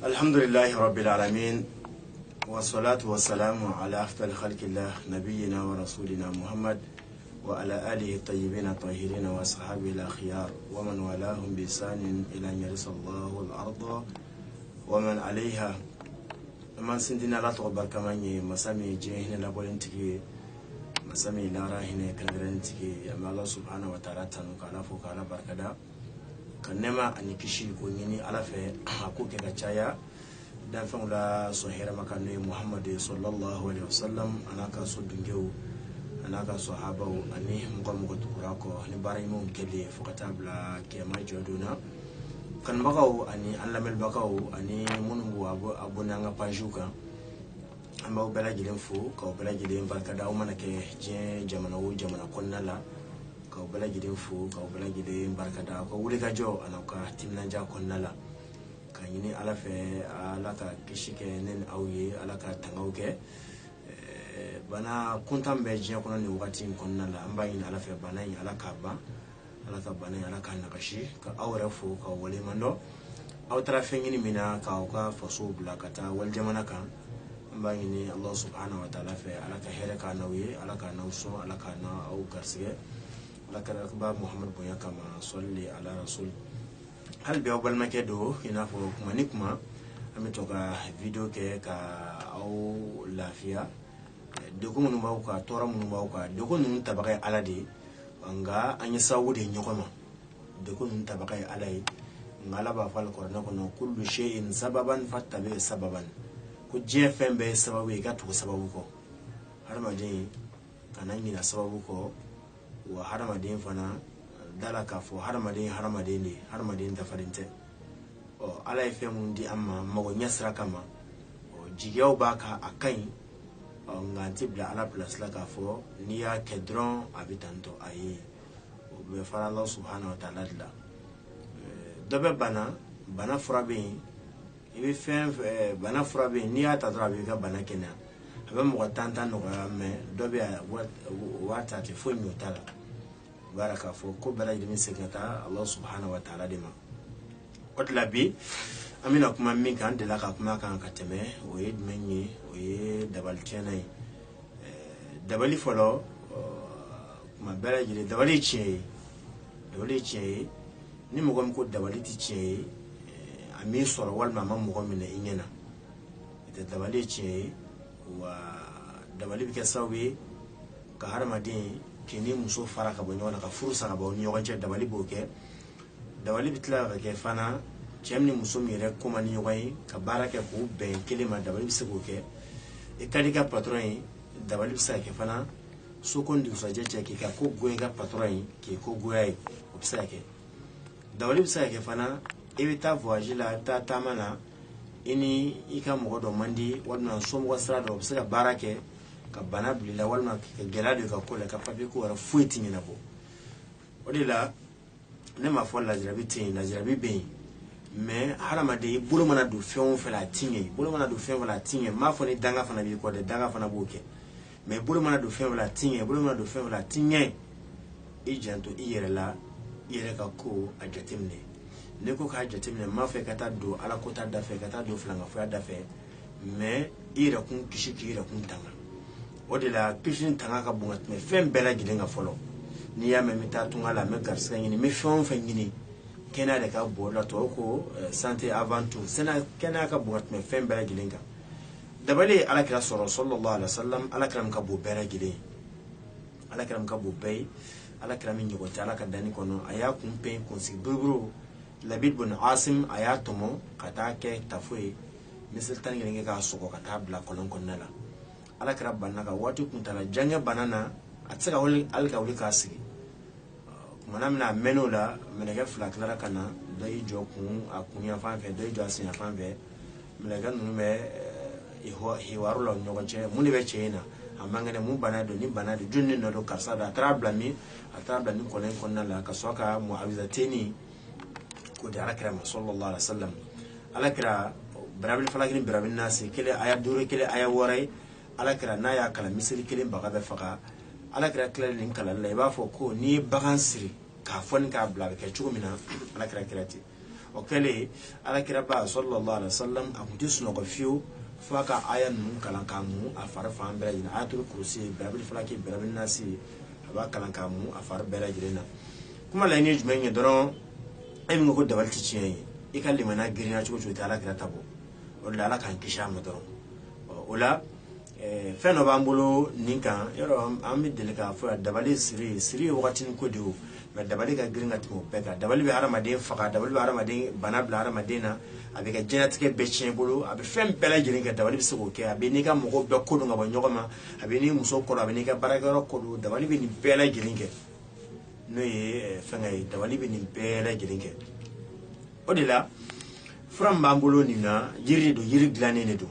الحمد لله رب العالمين والصلاة والسلام على أفضل خلق الله نبينا ورسولنا محمد وعلى آله الطيبين الطاهرين وأصحابه الأخيار ومن والاهم بإحسان إلى أن يرث الله الأرض ومن عليها. من سندنا لا تغبر كمان مسامي جهنا لبولنتكي مسامي لارا هنا كندرنتكي يا الله سبحانه وتعالى تنوك على فوق على بركة kanema anikishi ko nyini ala fe akuke gachaya dan fa la so hera makane Muhammad sallallahu alaihi wasallam anaka so dungeu anaka sahaba ani ngom ko turako ni baray mo kele fukatabla ke ma joduna kan bagaw ani allamel bagaw ani mungu abuna nga pajuka amba bela gilen fu ko bela gilen barkada o manake je jamana konnala ko bala gidan fu ko bala gidan barkada ko wuri ga jo anaka timna ja konnala kan yini ala fe alaka kishike nen awye alaka tangauke bana kuntam be je kono ni wakati konnala amba yin ala fe bana yin alaka ba alaka bana yin alaka nakashi ka awra fu ko wale mando aw tara fe ngini mina ka faso blakata wal jamana kan amba yin Allah subhanahu wa ta'ala fe alaka here ka nawiye alaka nawso alaka na au karsige لكن أكبر محمد بويا كما صلي على رسول هل بيقبل ما كده هنا فوق منكما أمي توكا فيديو كا أو لافيا دكون نباوكا تورا نباوكا دكون نتبقى على دي وانغا أني ساودي نيوكما دكون نتبقى على ngala ba fal ko nakono kullu shay'in sababan fattabi sababan ku jefen be sababu ga to sababu ko har ma je kanangi na sababu ko wa haramadin fana dalaka fo haramadin da farinte o ala ife mun di amma mago nyasra kama o jigew baka akai o nganti bla ala place la ka fo niya kedron habitanto ayi o be fara Allah subhanahu wa ta'ala la dobe bana furabe ibe fen bana furabe niya ta drabe ga bana kena abe mo tanta no me dobe wata te fo nyotala baraka fo ko bala yidimi sekata Allah subhanahu wa ta'ala dima otla bi amina kuma min kan de la ka kuma kan kateme o yed menyi o ye dabal tenay dabali folo kuma bala yidi dabali che ni mo gom ko dabali ti che ami soro wal mama mo gom ne inyana ite dabali che wa dabali bi kasawi ka harmadin kini muso fara ka bonyo na ka furusa ka bonyo wanche dabali boke dabali bitla ka ke fana chemni muso mire kuma ni yoy ka baraka ko ben kelima dabali bise boke e kali ka patron dabali bisa ke fana so kondi usaje ke ka ko goye ka patron ke ko goye bisa ke dabali bisa ke fana e bita voyage la ta tamana ini ika mo do mandi wadna so mo wasra do bisa ka barake ka bana bilila walma ka gelado ka kola ka papi ko wara fuiti ni nabo odila ne ma fo la jirabi tin la jirabi be mais harama de bulu mana do fen fela tinye bulu mana do fen fela tinye ma fo ni danga fana bi ko de danga fana boke mais bulu mana do fen fela tinye e janto iyere la iyere ka ko ajatimne ne ko ka ajatimne ma fe kata do ala ko ta da fe kata do flanga fo da fe mais ira kun kishiki ira kun tanga odila pishin tanga ka bunga me fem bela gidenga folo ni ya me mitatunga la me garsa ngini me fon fa ngini kena de ka bola to ko santé avant tout sena kena ka bunga me fem bela gidenga dabali ala kira sallallahu alaihi wasallam ala kiram ka bo bela gide ala kiram ka bo bay ala kiram ni ko tala ka dani kono aya kumpe konsi buru labid bin asim aya tomo kata ke tafui misal tan ngene ka soko kata bla kolon konnala ala kira banna ka wati kuntala janga banana atsaka wali alka wali kasigi kuma namna menola menega flaklara kana dai jokun akunya fanfe dai joasin fanfe menega nume hiwarulo nyogonche muni be chena amangane mu banado ni banado junni no do karsada atrabla ni kolen konnala ka soka muawizateni ko de ala kira sallallahu alaihi wasallam ala kira barabil falagini barabil nasi kele aya dure kele aya woray ala kira na ya kala misiri kelen baga be faga ala kira kala lin kala la ba fo ko ni bagan siri ka fon ka bla ke chugumina ala kira kirati o kale ala kiraba sallallahu alaihi wasallam akuti suno ko fiu faka aya nun kalan kamu afar fa ambela ina ayatul kursi birabil falaki birabil nasi aba kalan kamu afar bela jirena kuma la ni jumenye doron ay mi ko dabal ti ciyen ikalli mana girina chugo chugo ala kira tabo wala ala kan kisha mo doron ola feno bambulo ninka yoro ammi delika fo dabali siri wakati ko diwo mais dabali ga giringa timo beka dabali be haramaden faka dabali be haramaden banabla haramadena abika jenatike be chenbulu abe fem bela giringa dabali be soko ke abe ni ka mogo be kodu ngaba nyogoma abe ni muso ko abe ni ka baragaro kodu dabali be ni bela giringa no ye fenga dabali be ni bela giringa odila from bambulo nina yiri do yiri glane ne do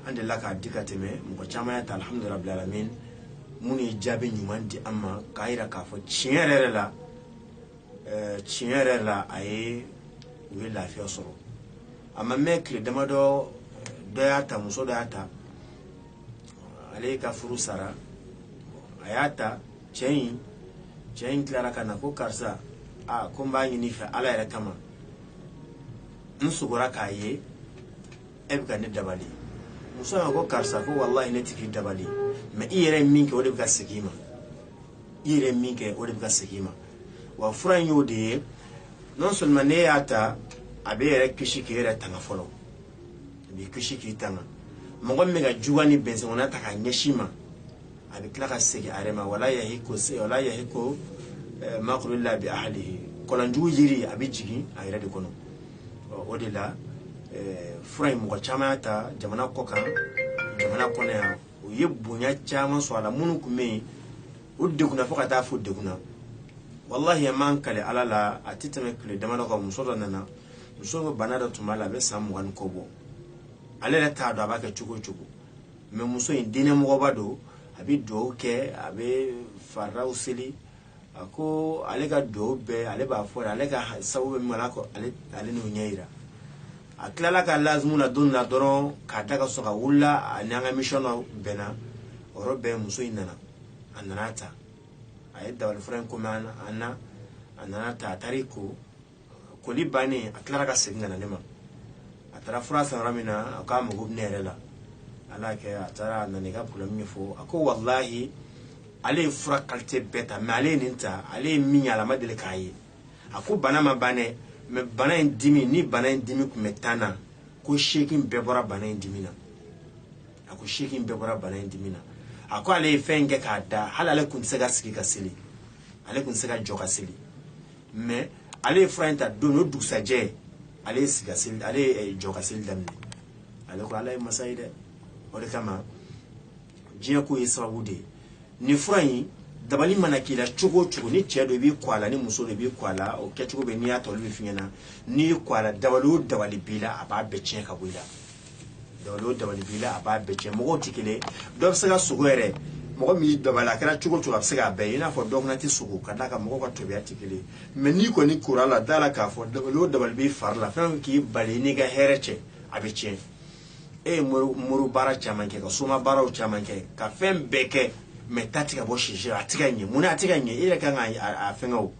ande laka dikateme mo chama ya alhamdulillah rabbil alamin muni jabe nyuman di amma kaira ka fo chiere la ay wi la fi osoro amma mekle demado doyata muso doyata aleka furu sara ayata chain clara kana ko karsa a komba ni fa ala ya kama nsugura kaye ebga ne dabali muso ko karsa ko wallahi ne tiki dabali ma ire minke wode bika sikima wa furan yode non seulement ne ata abe yere kishi kire tanga folo bi kishi ki tanga mo ngom mega juwani bense ona taka nyeshima abi klaka segi arema wala yahiko maqrullah bi ahlihi kolanju yiri abi jigi ayra de kono odela furan mo chamata jamana kokan jamana kone ye bonya chama so ala munu kume udde kuna fakata fu de kuna wallahi man kale alala atitame kule damana ko musodo nana musodo banada tumala be samu wan kobo alele ta do abaka chuko me muso indine mo bado abi do ke abi farra usili ako alega do be ale ba fora alega sawu be malako ale no nyaira aklala ka lazmuna dunna doron ka daga soka wulla anyanga missiono bena orobe muso inana ananata ayeda wal fren komana ananata tariko kolibani aklala ka segna lema atara frasa ramina akama gubnerela alake atara naniga problem nyefo ako wallahi ale fura qualité beta mais ale ninta ale minya la madele kayi ako banama bane me bana indimi ni bana indimi kumetana ko shekin bebora bana indimina ako shekin bebora bana indimina ako ale fenge kada halale kunsega siki kasili ale kunsega joka sili mais ale franta dono duksaje ale siga sili ale joka sili damni ale ko ale masaide ore kama jiya ko yesabude ni frai dabali manakila chugo ni chedo bi kwala ni muso bi kwala o ke chugo be ni atolu bi finyana ni kwala dabali bila aba beche ka buila dabali bila aba beche mo tikile do sega sugere mo mi dabala kala chugo sega be ina fo dog na ti sugu kada ka mo ko to bi atikile me ni ko ni kurala dala ka fo dabali bi farla fa ki bali ni ga hereche abeche muru bara chamanke ka suma bara chamanke ka fem beke metatika bo shije atiganye muna atiganye ile kanga afengo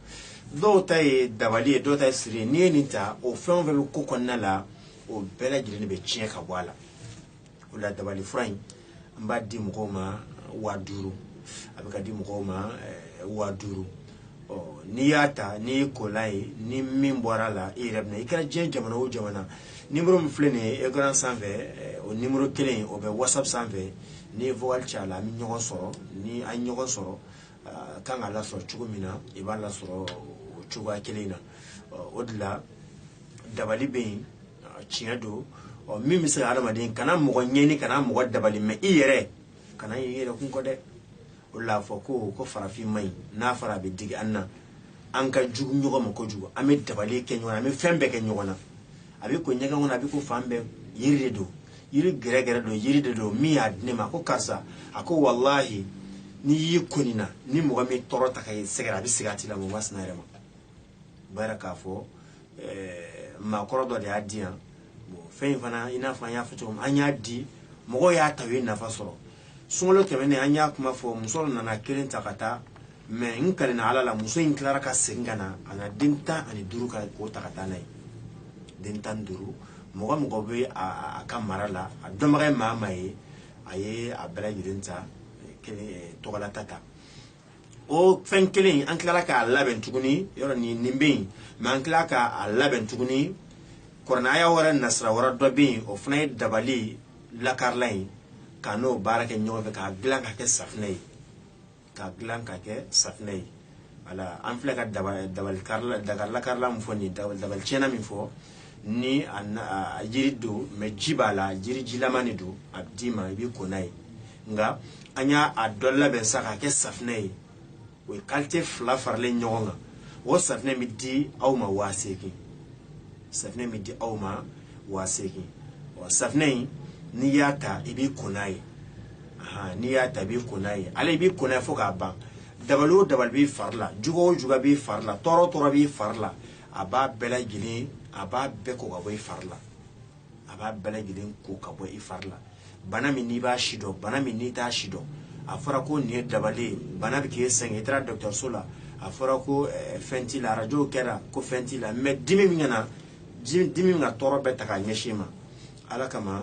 do tay dabali do tay siri ni nita o fen ve ko konnala o bela jire be chien ka wala ula dabali furain mbadi mukoma waduru abika di mukoma waduru o ni yata ni kolai ni mimborala irebna ikara jamana o jamana numéro mflene e grand 120 o numéro clé o be whatsapp 120 ni voal chala mi nyogo soro ni an nyogo soro kanga la soro chugumina e ba la soro chuga kelina odla dabali be chiado o mimi se alama den kana mo nyeni kana mo dabali me iyere kana yere kun ko de ola foko ko farafi mai na fara be digi anna an ka jugu nyogo mo ko jugu ame dabali kenyo na me fembe kenyo na abi ko nyaga ngona abi ko fambe yiri do yiri gere do yiri do mi adne ma ko kasa ako wallahi ni yikonina ni mo ga mi torota kay segara bi sigati la mo wasna rema baraka fo ma korodo de adia bo fein fana ina fa ya futo anya di mo go ya tawe na fa soro sungolo kemene anya kuma fo musolo na kirin takata mais in kalina ala la muso in clara ka sengana ana dinta ani duru ka ko takata nay dinta duru mogo be a kamara la a domaga mama ye aye a bela yidinta kele togala tata o fen kelen an clara ka laben tuguni yoro ni nimbe mais an clara ka laben tuguni korna ya wara nasra wara dobi o fnay dabali la karlay kano barake nyobe ka glan ka ke safnay ka glan ka ke safnay ala an fle ka dabal karla dagar la karla mfoni dabal chena mifo ni an jirido me jibala jiri jilamani do abdima bi konay nga anya adolla ben saka ke safnay we kalte fla farle nyonga wo safnay mi di awma waseki safnay mi di awma waseki wa safnay ni yata ibi kunai ni yata bi kunai ale bi kunai fo ka ban dabalo dabal bi farla jugo juga bi farla toro bi farla aba bela gini aba be ko ka boy farla aba bela gini ko ka boy farla bana min ni ba shido bana min ni ta shido afara ko ni dabale bana bi ke sen etra docteur sola afara ko fenti la radio kera ko fenti la me dimi ngana dimi nga toro be ta ka nyeshima ala kama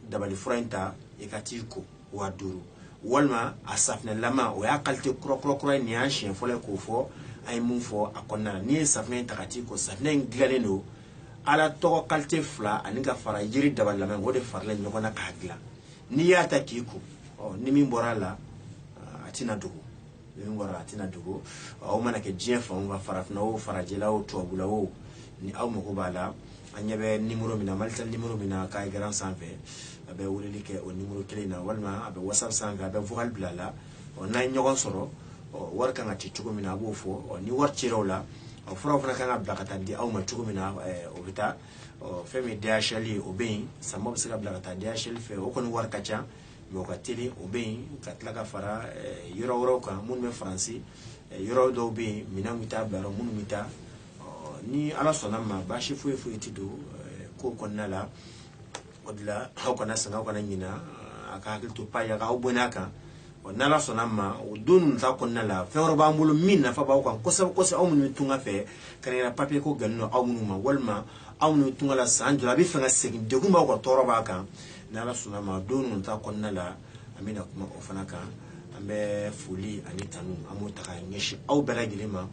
dabali furainta ikatiko waduru walma asafne lama o ya kalte kro ni an chien fole ko fo ay mun fo akonna ni safne takatiko safne nglaleno ala to kalte fla aninga fara yiri dabal lama ngode farle nyokona ka hagla ni ya takiko o ni min borala atina dugo ni bora atina dugo o mana ke jien fo nga farafna o farajela o tobula o ni aw mo ko bala anyabe numéro mina malta numéro mina kay grand sanfe abe wulili ke o numéro kelina walma abe whatsapp sanfe abe vocal blala o na nyogon soro o warka ngati tugo mina bo fo o ni war cirola o foro fana kan abla kata di aw ma tugo mina o bita o femi DHL o bein samo bisika abla kata DHL fe o kon war kacha mo ka tele o bein katla ka fara euro kan mun me français euro do be mina mita bla mun mita ni ala sona ma bashi fu tido ko konna la odla ha konna sanga konna nyina aka hakil to pa ya ga obonaka onna la sona ma odun ta konna la fe roba mbulu min na fa ba ko kosa awmun tunga fe kanera papier ko ganno awmun ma walma awmun tunga la sanjura bi fanga segin de kuma ko toroba kan na la sona ma donu ta konna la amina kuma ofanaka ambe fuli anitanu amutaka nyeshi au belagilema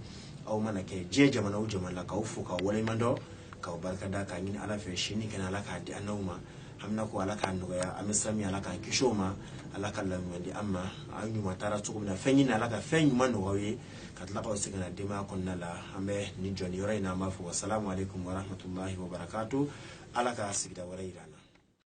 aw mana ke je jamana o jamana ka ufu ka wale mando ka barka da ka yin ala fe shini kana ala ka di anawma hamna ko ala ka nuga amisami ala ka kishoma ala ka lamandi amma anyu matara tukum na fenyi na ala ka fenyi manu wawe ka tlaka usigana dima konna la ambe ni joni yore na mafu. Wassalamu alaikum wa rahmatullahi wa barakatuh. ala ka sigida warairana.